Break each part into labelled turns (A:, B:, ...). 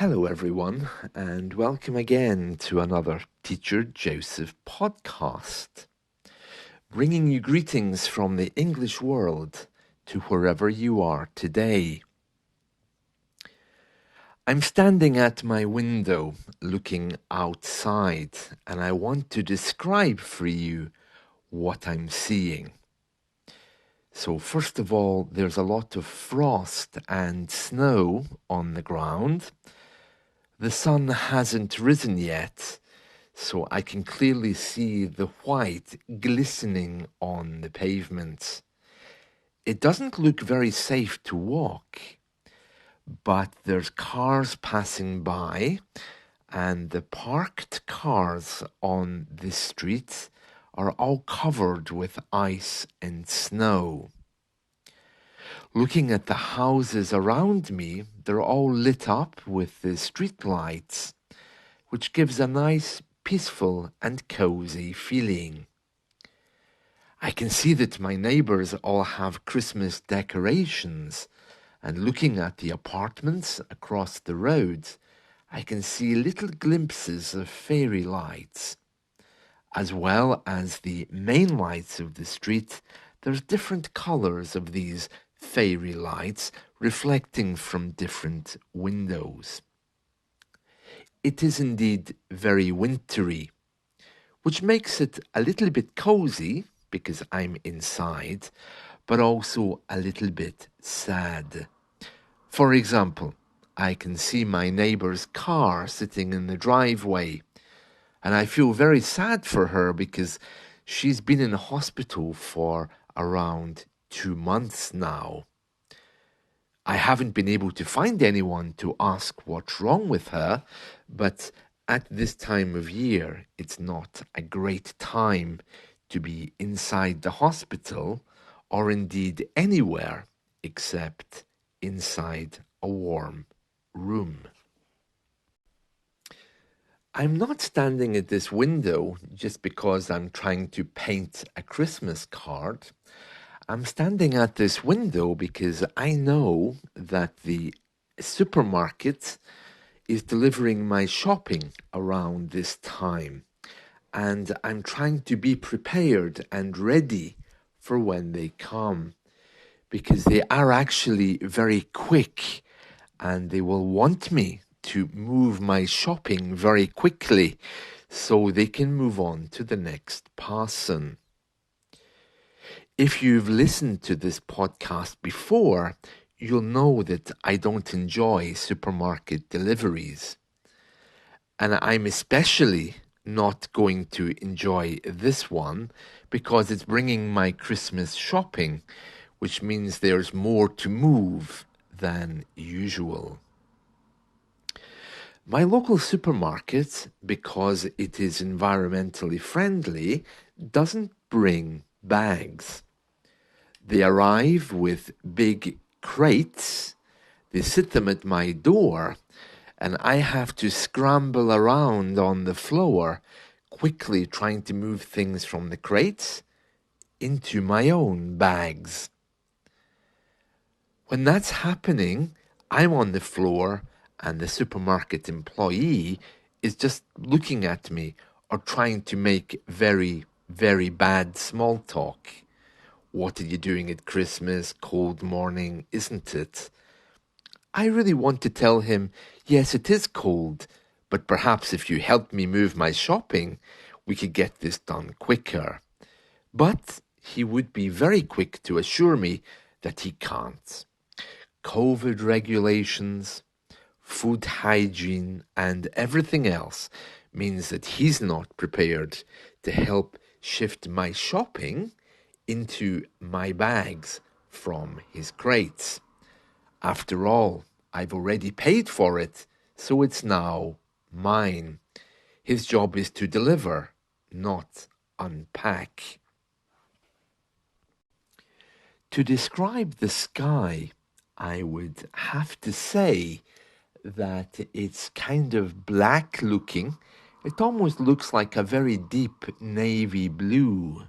A: Hello, everyone, and welcome again to another Teacher Joseph podcast, bringing you greetings from the English world to wherever you are today. I'm standing at my window looking outside, and I want to describe for you what I'm seeing. So first of all, there's a lot of frost and snow on the ground. The sun hasn't risen yet, so I can clearly see the white glistening on the pavement. It doesn't look very safe to walk, but there's cars passing by, and the parked cars on this street are all covered with ice and snow. Looking at the houses around me, they're all lit up with the street lights, which gives a nice, peaceful and cozy feeling. I can see that my neighbors all have Christmas decorations, and looking at the apartments across the road, I can see little glimpses of fairy lights. As well as the main lights of the street, there's different colours of these fairy lights reflecting from different windows. It is indeed very wintry, which makes it a little bit cozy because I'm inside, but also a little bit sad. For example, I can see my neighbor's car sitting in the driveway, and I feel very sad for her because she's been in hospital for around 2 months now. I haven't been able to find anyone to ask what's wrong with her, but at this time of year, it's not a great time to be inside the hospital or indeed anywhere except inside a warm room. I'm not standing at this window just because I'm trying to paint a Christmas card. I'm standing at this window because I know that the supermarket is delivering my shopping around this time, and I'm trying to be prepared and ready for when they come, because they are actually very quick and they will want me to move my shopping very quickly so they can move on to the next person. If you've listened to this podcast before, you'll know that I don't enjoy supermarket deliveries. And I'm especially not going to enjoy this one because it's bringing my Christmas shopping, which means there's more to move than usual. My local supermarket, because it is environmentally friendly, doesn't bring bags. They arrive with big crates, they sit them at my door, and I have to scramble around on the floor, quickly trying to move things from the crates into my own bags. When that's happening, I'm on the floor and the supermarket employee is just looking at me or trying to make very, very bad small talk. What are you doing at Christmas? Cold morning, isn't it? I really want to tell him, yes, it is cold, but perhaps if you help me move my shopping, we could get this done quicker. But he would be very quick to assure me that he can't. COVID regulations, food hygiene, and everything else means that he's not prepared to help shift my shopping into my bags from his crates. After all, I've already paid for it, so it's now mine. His job is to deliver, not unpack. To describe the sky, I would have to say that it's kind of black looking. It almost looks like a very deep navy blue.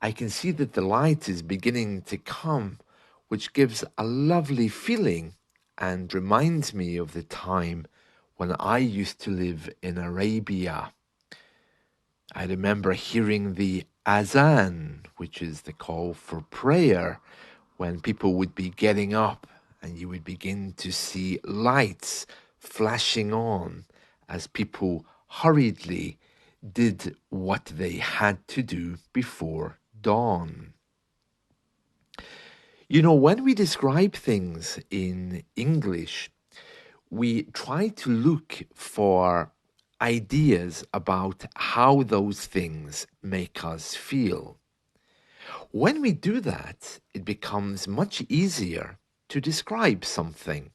A: I can see that the light is beginning to come, which gives a lovely feeling and reminds me of the time when I used to live in Arabia. I remember hearing the azan, which is the call for prayer, when people would be getting up and you would begin to see lights flashing on as people hurriedly did what they had to do before dawn. You know, when we describe things in English, we try to look for ideas about how those things make us feel. When we do that, it becomes much easier to describe something.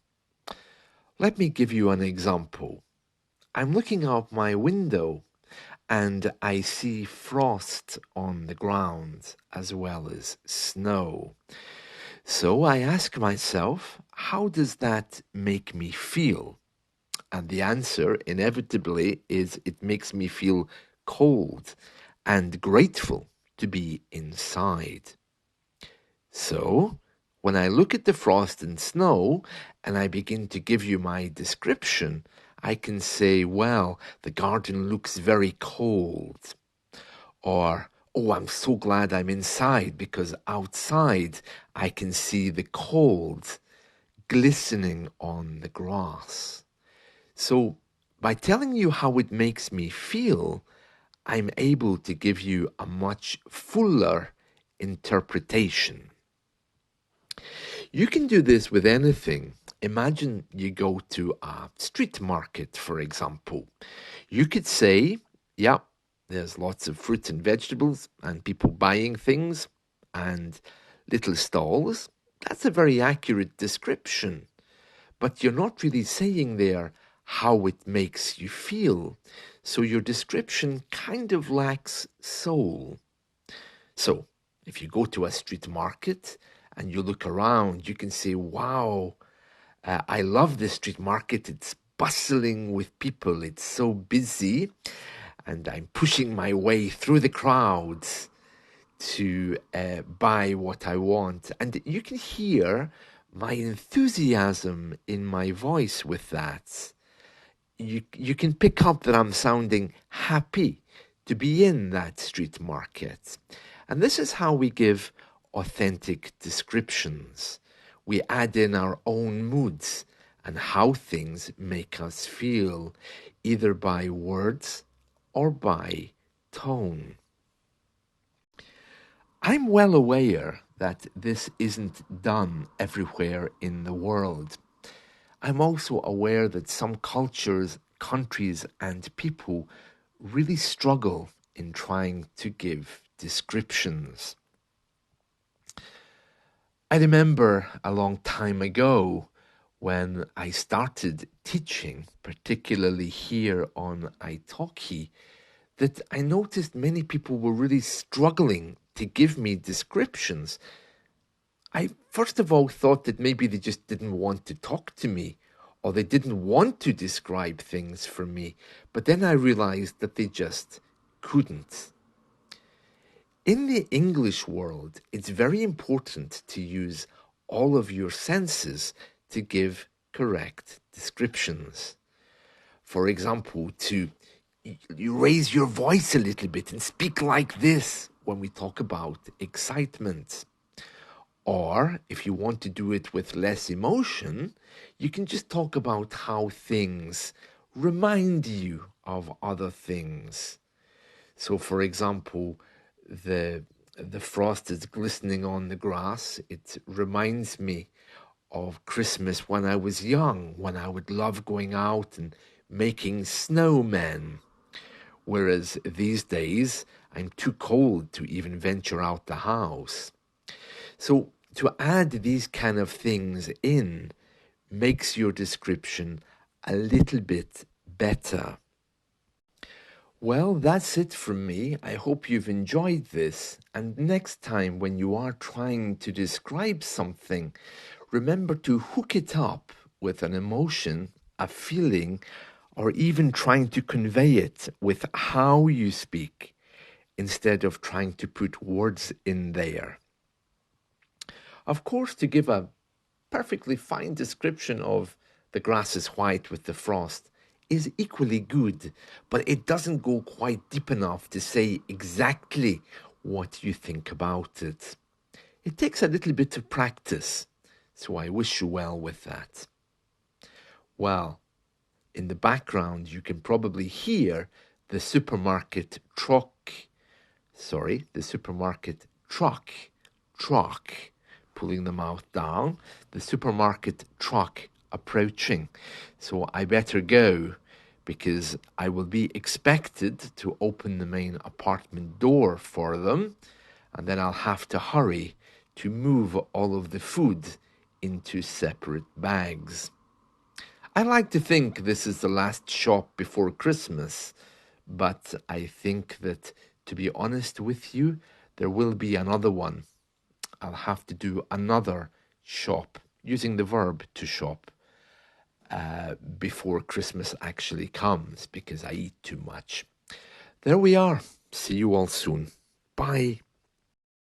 A: Let me give you an example. I'm looking out my window and I see frost on the ground as well as snow. So I ask myself, how does that make me feel? And the answer, inevitably, is it makes me feel cold and grateful to be inside. So, when I look at the frost and snow and I begin to give you my description, I can say, well, the garden looks very cold. Or, oh, I'm so glad I'm inside because outside I can see the cold glistening on the grass. So, by telling you how it makes me feel, I'm able to give you a much fuller interpretation. You can do this with anything. Imagine you go to a street market, for example. You could say, yeah, there's lots of fruit and vegetables and people buying things and little stalls. That's a very accurate description. But you're not really saying there how it makes you feel. So your description kind of lacks soul. So if you go to a street market and you look around, you can say, wow, I love this street market. It's bustling with people. It's so busy. And I'm pushing my way through the crowds to buy what I want. And you can hear my enthusiasm in my voice with that. You can pick up that I'm sounding happy to be in that street market. And this is how we give authentic descriptions. We add in our own moods and how things make us feel, either by words or by tone. I'm well aware that this isn't done everywhere in the world. I'm also aware that some cultures, countries, and people really struggle in trying to give descriptions. I remember a long time ago when I started teaching, particularly here on Italki, that I noticed many people were really struggling to give me descriptions. I first of all thought that maybe they just didn't want to talk to me or they didn't want to describe things for me, but then I realized that they just couldn't. In the English world, it's very important to use all of your senses to give correct descriptions. For example, you raise your voice a little bit and speak like this when we talk about excitement. Or if you want to do it with less emotion, you can just talk about how things remind you of other things. So, for example, the frost is glistening on the grass. It reminds me of Christmas when I was young, when I would love going out and making snowmen. Whereas these days, I'm too cold to even venture out the house. So to add these kind of things in makes your description a little bit better. Well, that's it from me. I hope you've enjoyed this. And next time when you are trying to describe something, remember to hook it up with an emotion, a feeling, or even trying to convey it with how you speak instead of trying to put words in there. Of course, to give a perfectly fine description of the grass is white with the frost is equally good, but it doesn't go quite deep enough to say exactly what you think about it. It takes a little bit of practice, so I wish you well with that. Well, in the background, you can probably hear the supermarket truck, pulling the mouth down, the supermarket truck approaching. So I better go because I will be expected to open the main apartment door for them, and then I'll have to hurry to move all of the food into separate bags. I like to think this is the last shop before Christmas, but I think that, to be honest with you, there will be another one. I'll have to do another shop, using the verb to shop, before Christmas actually comes because I eat too much. There we are. See you all soon. Bye.